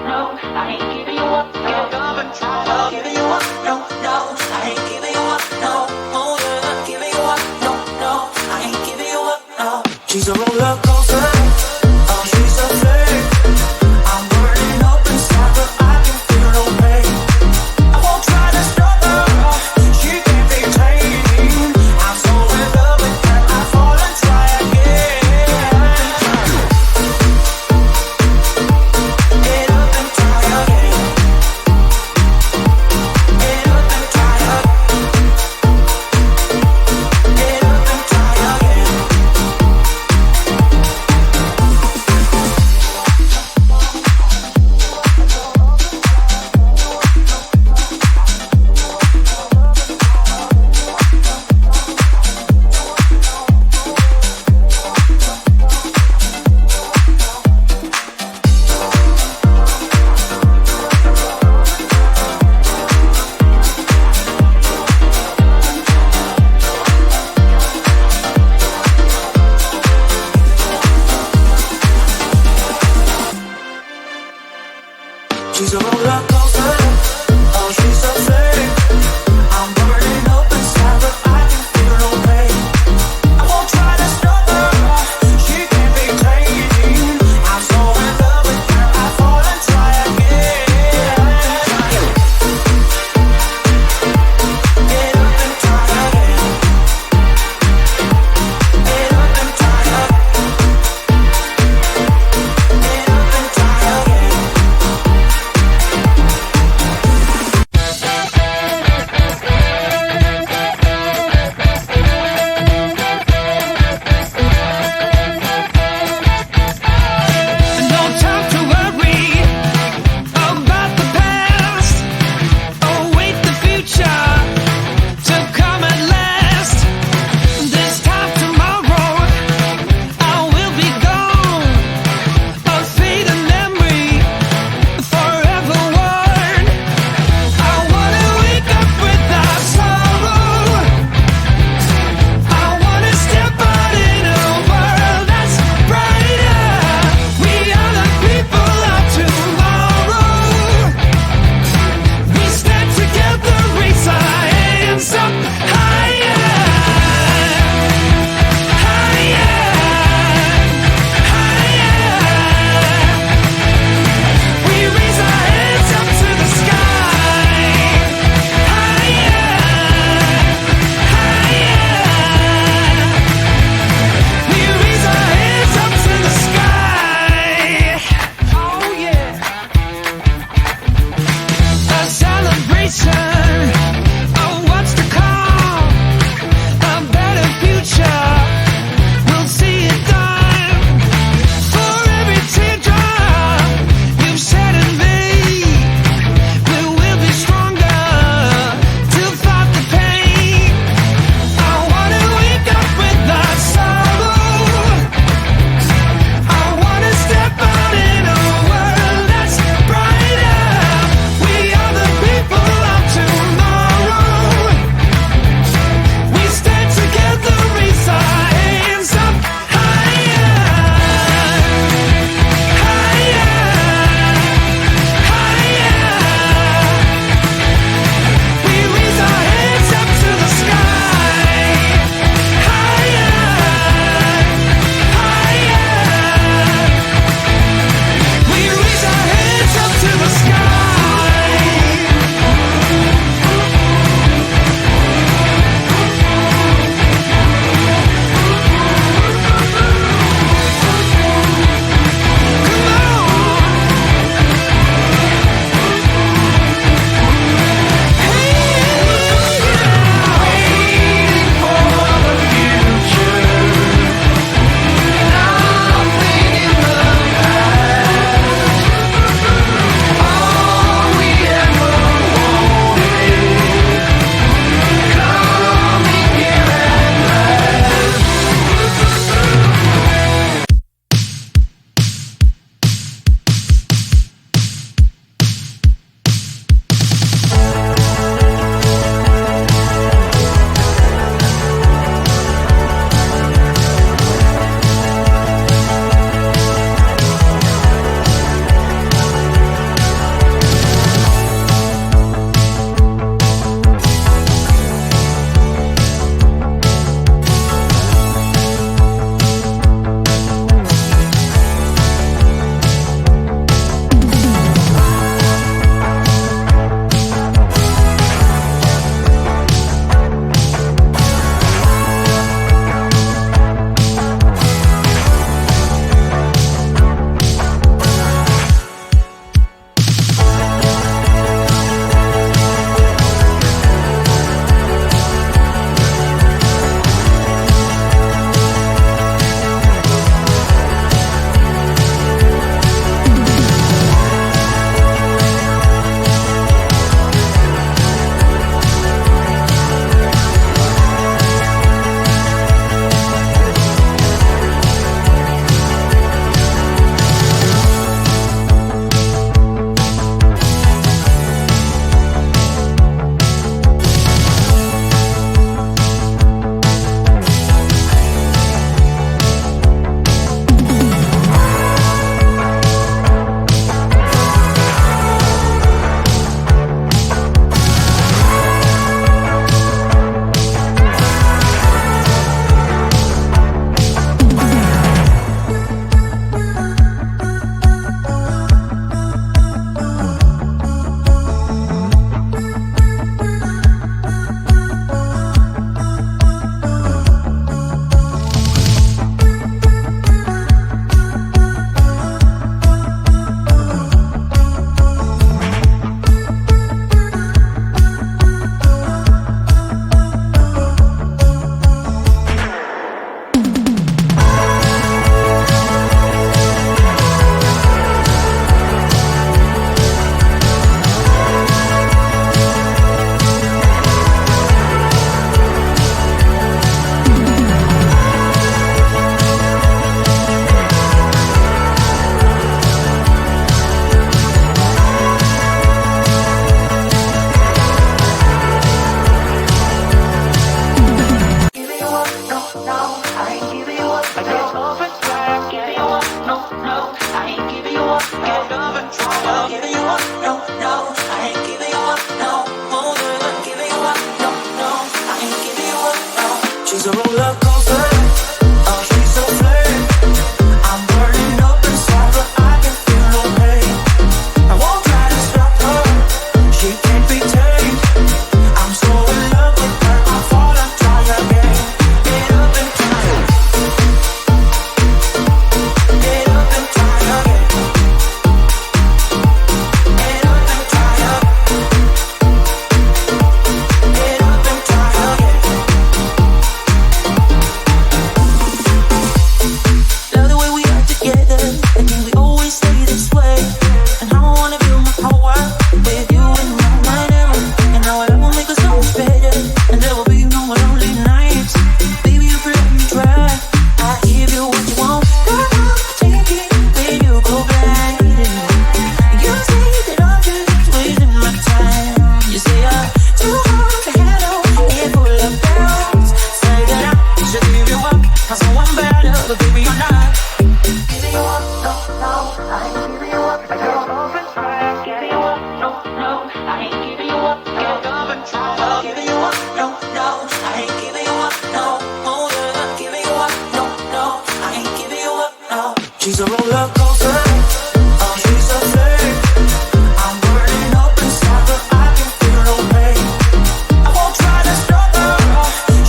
no, I ain't giving you up, get up and try up, giving you up, no, no, I ain't giving you up, no, oh yeah, not giving you up, no, no, I ain't giving you up, no. She's a roller coaster, oh she's a flame, I'm burning up inside but I can feel no pain. I won't try to stop her, she can't be tamed. I'm so in love with her, I fall and try again. Get up and try again. Get up and try again. Get up and try again. She's a roller coaster, oh she's a flame. I'm burning up inside but I can feel no pain. I won't try to stop her, she can't be tamed. I'm so in love with her, I fall and try again. Get up and try again. Get up and try again. Get up and try again. no, I ain't giving you up, no. Oh, yeah, giving you up, no, no, I ain't giving you up, no. She's a roller coaster, oh, she's so flirty. I'm burning up inside, but I can feel no pain. I won't try to stop her, she can't be tamed. I'm so in love with her, I fall and try again. Get up and try again. Get up and try again. Get up and try again. Get up and try again. Love the way we are together, and can we always stay this way? And how I wanna build my whole world with you in my mirror. And now I will make us so much better, and there will be no more lonely nights. Baby, if you let me try, I give you what you want. Girl, I'll take it when you go blind. You say that I'm just wasting my time. You say I'm too hard to handle and full of doubts. Say that I should give you up, 'cause I'm better, but baby, you're not. Giving you up, no, no, I ain't giving you up. Girl, up and try, giving you up, no, no, I ain't giving you up. Girl, up and try, giving you up, no, no, I ain't giving you up, no. Oh yeah, giving you up, no, no, I ain't giving you up, no. She's a roller coaster, oh, she's a flame. I'm burning up inside, but I can feel no pain. I won't try to stop her,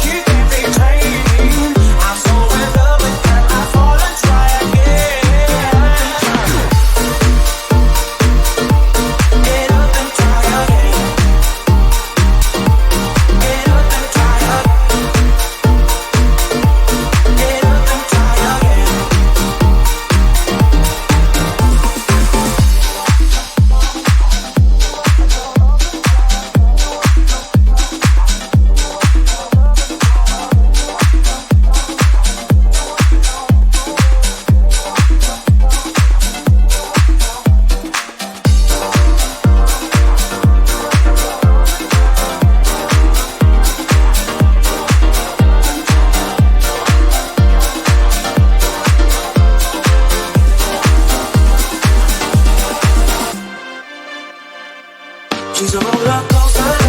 she can't be tamed. I'm so in love with her, I fall and try again. Get up and try again. Get up and try again. Get up and try again. She's a roller coaster.